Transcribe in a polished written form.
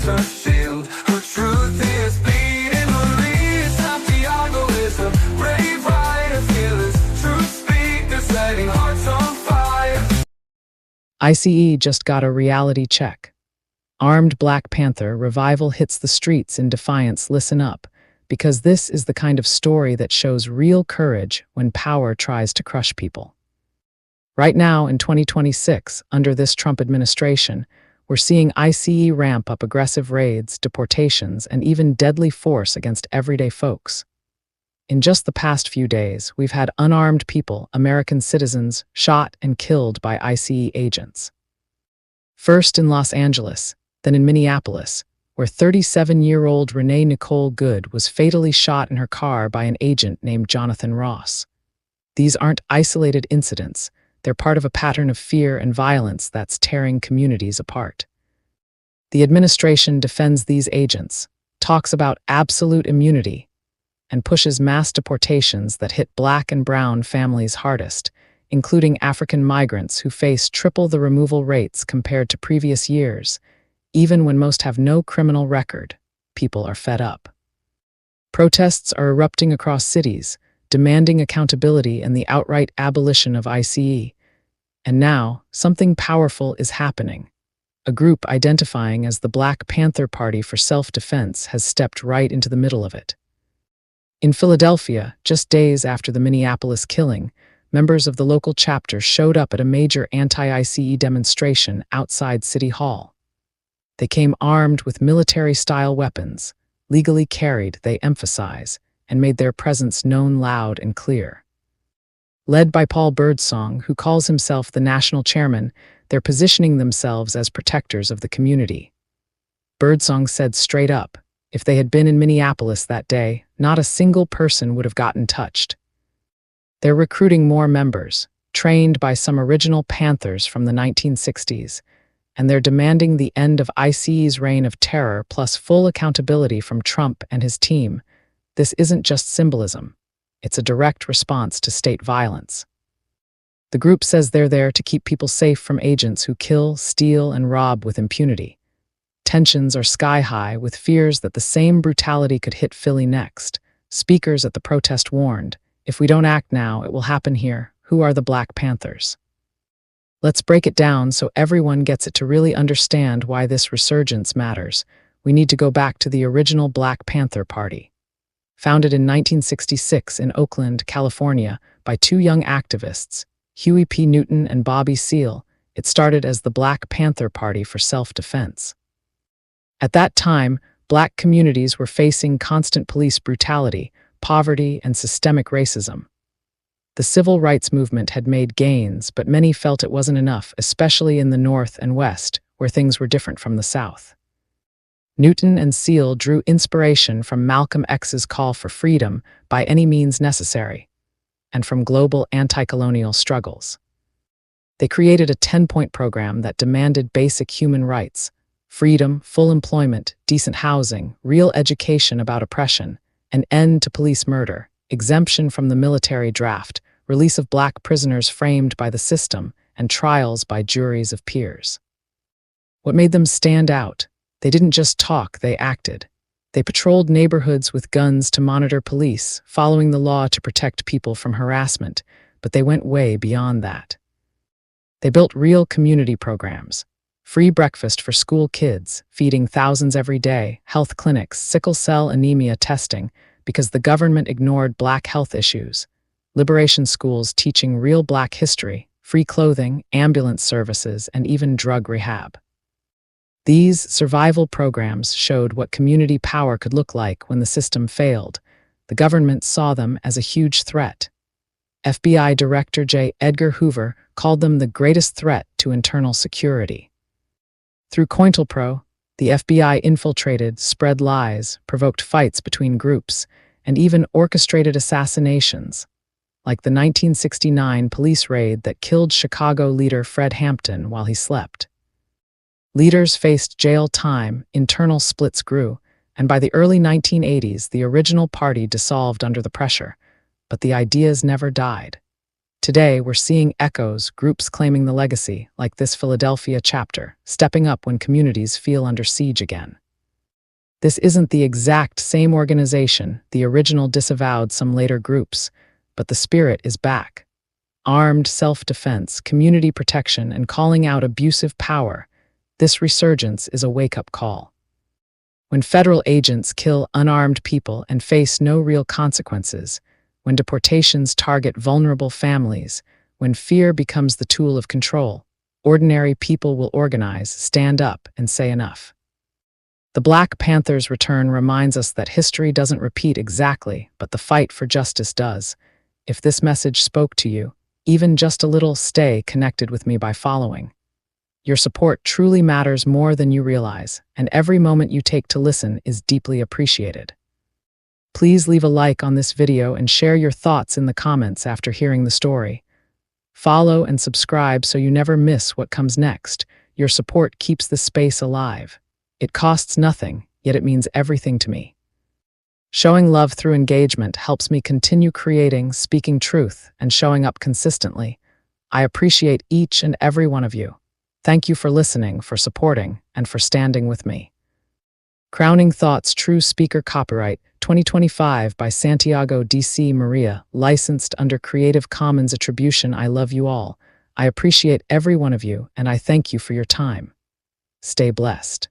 becomes her shield. Her truth is bleeding. Marie Santiago is a brave rider, fearless truth speaker, setting hearts on fire. ICE just got a reality check. Armed Black Panther revival hits the streets in defiance. Listen up, because this is the kind of story that shows real courage when power tries to crush people. Right now, in 2026, under this Trump administration, we're seeing ICE ramp up aggressive raids, deportations, and even deadly force against everyday folks. In just the past few days, we've had unarmed people, American citizens, shot and killed by ICE agents. First in Los Angeles, then in Minneapolis, where 37-year-old Renee Nicole Good was fatally shot in her car by an agent named Jonathan Ross. These aren't isolated incidents. They're part of a pattern of fear and violence that's tearing communities apart. The administration defends these agents, talks about absolute immunity, and pushes mass deportations that hit Black and brown families hardest, including African migrants who face triple the removal rates compared to previous years. Even when most have no criminal record, people are fed up. Protests are erupting across cities, demanding accountability and the outright abolition of ICE. And now, something powerful is happening. A group identifying as the Black Panther Party for Self-Defense has stepped right into the middle of it. In Philadelphia, just days after the Minneapolis killing, members of the local chapter showed up at a major anti-ICE demonstration outside City Hall. They came armed with military-style weapons, legally carried, they emphasize, and made their presence known loud and clear. Led by Paul Birdsong, who calls himself the national chairman, they're positioning themselves as protectors of the community. Birdsong said straight up, if they had been in Minneapolis that day, not a single person would have gotten touched. They're recruiting more members, trained by some original Panthers from the 1960s, and they're demanding the end of ICE's reign of terror plus full accountability from Trump and his team. This isn't just symbolism. It's a direct response to state violence. The group says they're there to keep people safe from agents who kill, steal, and rob with impunity. Tensions are sky-high, with fears that the same brutality could hit Philly next. Speakers at the protest warned, if we don't act now, it will happen here. Who are the Black Panthers? Let's break it down so everyone gets it. To really understand why this resurgence matters, we need to go back to the original Black Panther Party. Founded in 1966 in Oakland, California, by two young activists, Huey P. Newton and Bobby Seale, it started as the Black Panther Party for Self-Defense. At that time, Black communities were facing constant police brutality, poverty, and systemic racism. The civil rights movement had made gains, but many felt it wasn't enough, especially in the North and West, where things were different from the South. Newton and Seale drew inspiration from Malcolm X's call for freedom by any means necessary, and from global anti-colonial struggles. They created a 10-point program that demanded basic human rights: freedom, full employment, decent housing, real education about oppression, an end to police murder, exemption from the military draft, release of Black prisoners framed by the system, and trials by juries of peers. What made them stand out? They didn't just talk, they acted. They patrolled neighborhoods with guns to monitor police, following the law to protect people from harassment, but they went way beyond that. They built real community programs: free breakfast for school kids, feeding thousands every day, health clinics, sickle cell anemia testing, because the government ignored Black health issues, liberation schools teaching real Black history, free clothing, ambulance services, and even drug rehab. These survival programs showed what community power could look like when the system failed. The government saw them as a huge threat. FBI Director J. Edgar Hoover called them the greatest threat to internal security. Through COINTELPRO, the FBI infiltrated, spread lies, provoked fights between groups, and even orchestrated assassinations, like the 1969 police raid that killed Chicago leader Fred Hampton while he slept. Leaders faced jail time, internal splits grew, and by the early 1980s, the original party dissolved under the pressure, but the ideas never died. Today, we're seeing echoes, groups claiming the legacy, like this Philadelphia chapter, stepping up when communities feel under siege again. This isn't the exact same organization, the original disavowed some later groups, but the spirit is back. Armed self-defense, community protection, and calling out abusive power. This resurgence is a wake-up call. When federal agents kill unarmed people and face no real consequences, when deportations target vulnerable families, when fear becomes the tool of control, ordinary people will organize, stand up, and say enough. The Black Panther's return reminds us that history doesn't repeat exactly, but the fight for justice does. If this message spoke to you, even just a little, stay connected with me by following. Your support truly matters more than you realize, and every moment you take to listen is deeply appreciated. Please leave a like on this video and share your thoughts in the comments after hearing the story. Follow and subscribe so you never miss what comes next. Your support keeps the space alive. It costs nothing, yet it means everything to me. Showing love through engagement helps me continue creating, speaking truth, and showing up consistently. I appreciate each and every one of you. Thank you for listening, for supporting, and for standing with me. Crowning Thoughts True Speaker Copyright 2025 by Santiago D.C. Maria, licensed under Creative Commons Attribution. I love you all. I appreciate every one of you, and I thank you for your time. Stay blessed.